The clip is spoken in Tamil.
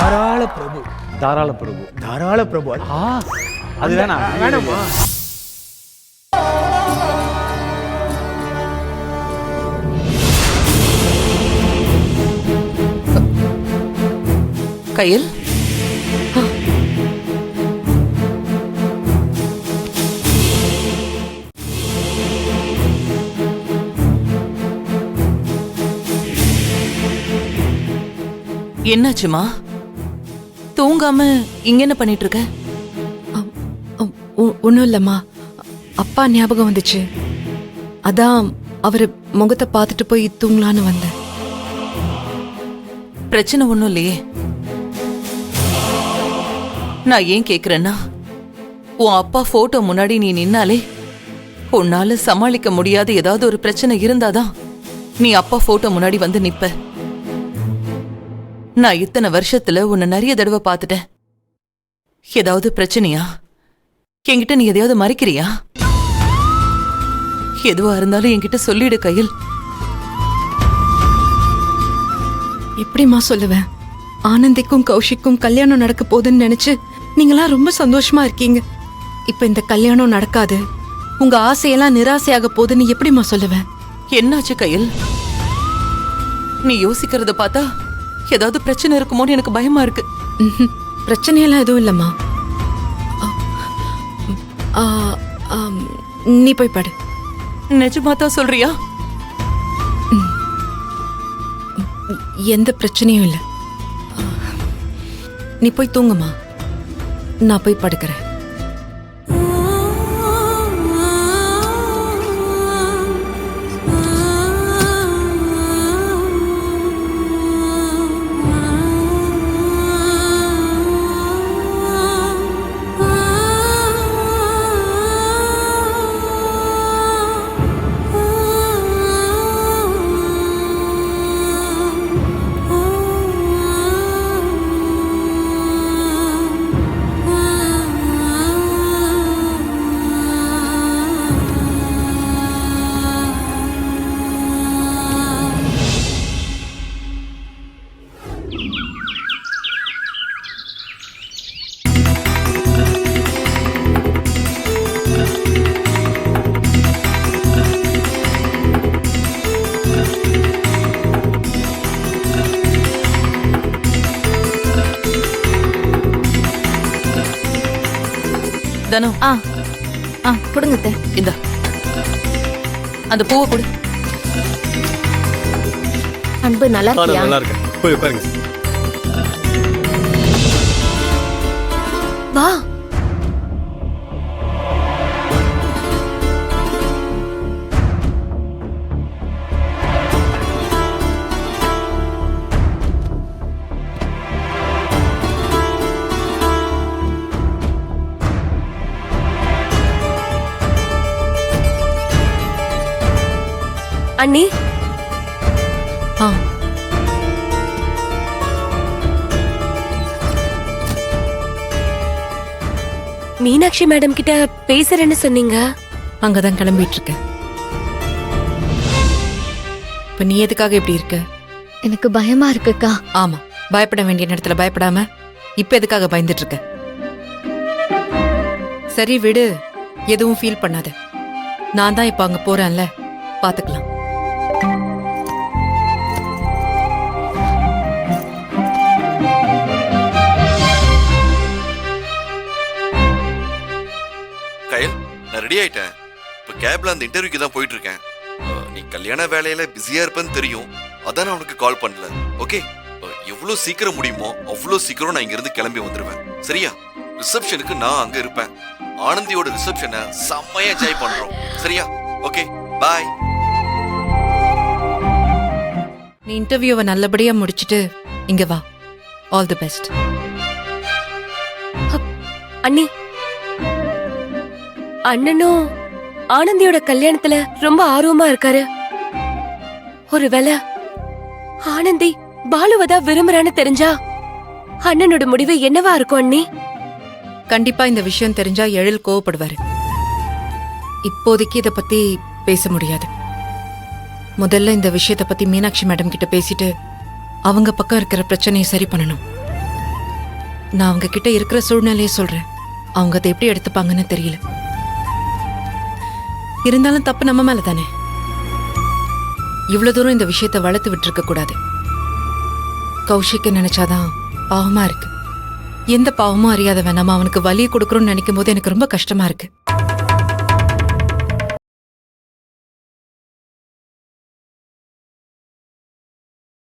தாராள பிரபு. தாராள பிரபு. தாராள பிரபு. அது வேணாமா? கையில் என்னாச்சுமா? தூங்காம இங்க என்ன பண்ணிட்டு இருக்க? ஒன்னும் இல்லம்மா, அப்பா ஞாபகம் வந்துச்சு. அதான் அவரு முகத்தை பார்த்துட்டு போய் தூங்கலான்னு வந்தேன். பிரச்சனை ஒண்ணும் இல்லையே. நான் ஏன் கேக்குறேன்னா, உன் அப்பா போட்டோ முன்னாடி நீ நின்னாலே உன்னால சமாளிக்க முடியாத ஏதாவது ஒரு பிரச்சனை இருந்தாதான் நீ அப்பா போட்டோ முன்னாடி வந்து நிப்ப. நான் இத்தனை வருஷத்துல உன்னை நிறைய தடவை பார்த்துட்டேன். ஏதாவது பிரச்சனையா? என்கிட்ட நீ எதையாவது மறைக்கிறியா? எதுவா இருந்தாலும் என்கிட்ட சொல்லிடு கையில். எப்படிம்மா சொல்லுவேன்? ஆனந்திக்கும் கௌஷிக்கும் கல்யாணம் நடக்க போகுதுன்னு நினைச்சு நீங்களா ரொம்ப சந்தோஷமா இருக்கீங்க. இப்ப இந்த கல்யாணம் நடக்காது, உங்க ஆசையெல்லாம் நிராசையாக போகுதுன்னு எப்படிம்மா சொல்லுவேன்? என்னாச்சு கையில்? நீ யோசிக்கிறத பார்த்தா ஏதாவது பிரச்சனை இருக்குமோன்னு எனக்கு பயமா இருக்கு. பிரச்சனையெல்லாம் எதுவும் இல்லம்மா. நீ போய் படு. நிஜமாதான் சொல்றியா? எந்த பிரச்சனையும் இல்லை. நீ போய் தூங்குமா, நான் போய் படுக்கிறேன். தனு, கொடுங்க. இந்த அந்த பூவை கொடு. அன்பு நல்லா இருக்கியா? நல்லா இருக்கேன். போய் உட்காருங்க. வா. அண்ணி, மீனாட்சி மேடம் கிட்ட பேசுறேன்னு சொன்னீங்க. அங்கதான் கிளம்பிட்டு இருக்கேன். இப்ப நீ எதுக்காக இப்படி இருக்க? எனக்கு பயமா இருக்குக்கா. ஆமா, பயப்பட வேண்டிய நேரத்துல பயப்படாம இப்ப எதுக்காக பயந்துட்டு இருக்க? சரி விடு, எதுவும் ஃபீல் பண்ணாத. நான் தான் இப்ப அங்க போறேன்ல, பாத்துக்கலாம். கயல், நான் ரெடி ஆயிட்டேன். இப்ப கேப்ல அந்த இன்டர்வியூக்கு தான் போயிட்டு இருக்கேன். நீ கல்யாண வேலையில பிஸியா இருப்பேன்னு தெரியும், அதான் நான் உனக்கு கால் பண்ணல. ஓகே, எவ்வளவு சீக்கிரம் முடியுமோ அவ்வளவு சீக்கிரம் நான் இங்க இருந்து கிளம்பி வந்துருவேன். சரியா? ரிசப்ஷனுக்கு நான் அங்க இருப்பேன். ஆனந்தியோட ரிசப்ஷனை செம்மையா என்ஜாய் பண்றோம். சரியா? ஓகே, பாய். நீ இன்டர்வியூவை நல்லபடியா முடிச்சிட்டு இங்க வா. All the best. அண்ணி, அண்ணனும் ஆனந்தியோட கல்யாணத்துல ரொம்ப ஆர்வமா இருக்காரு. ஒருவேளை ஆனந்தி பாலுவதா விரும்புறான்னு தெரிஞ்சா அண்ணனோட முடிவு என்னவா இருக்கும் அண்ணி? கண்டிப்பா இந்த விஷயம் தெரிஞ்சா எழில் கோவப்படுவாரு. இப்போதைக்கு இத பத்தி பேச முடியாது. முதல்ல இந்த விஷயத்தை பத்தி மீனாட்சி மேடம் கிட்ட பேசிட்டு அவங்க பக்கம் இருக்கிற பிரச்சனையை சரி பண்ணணும். நான் அவங்க கிட்ட இருக்கிற சூழ்நிலையை சொல்றேன். அவங்க அதை எப்படி எடுத்துப்பாங்கன்னு தெரியல. இருந்தாலும் தப்பு நம்ம மேல தானே. இவ்வளவு தூரம் இந்த விஷயத்தை வளர்த்து விட்டுருக்க கூடாது. கௌஷிக்க நினைச்சாதான் பாவமா இருக்கு. எந்த பாவமும் அறியாதவன் நம்ம அவனுக்கு வலியை கொடுக்கறோம்னு நினைக்கும் போது எனக்கு ரொம்ப கஷ்டமா இருக்கு.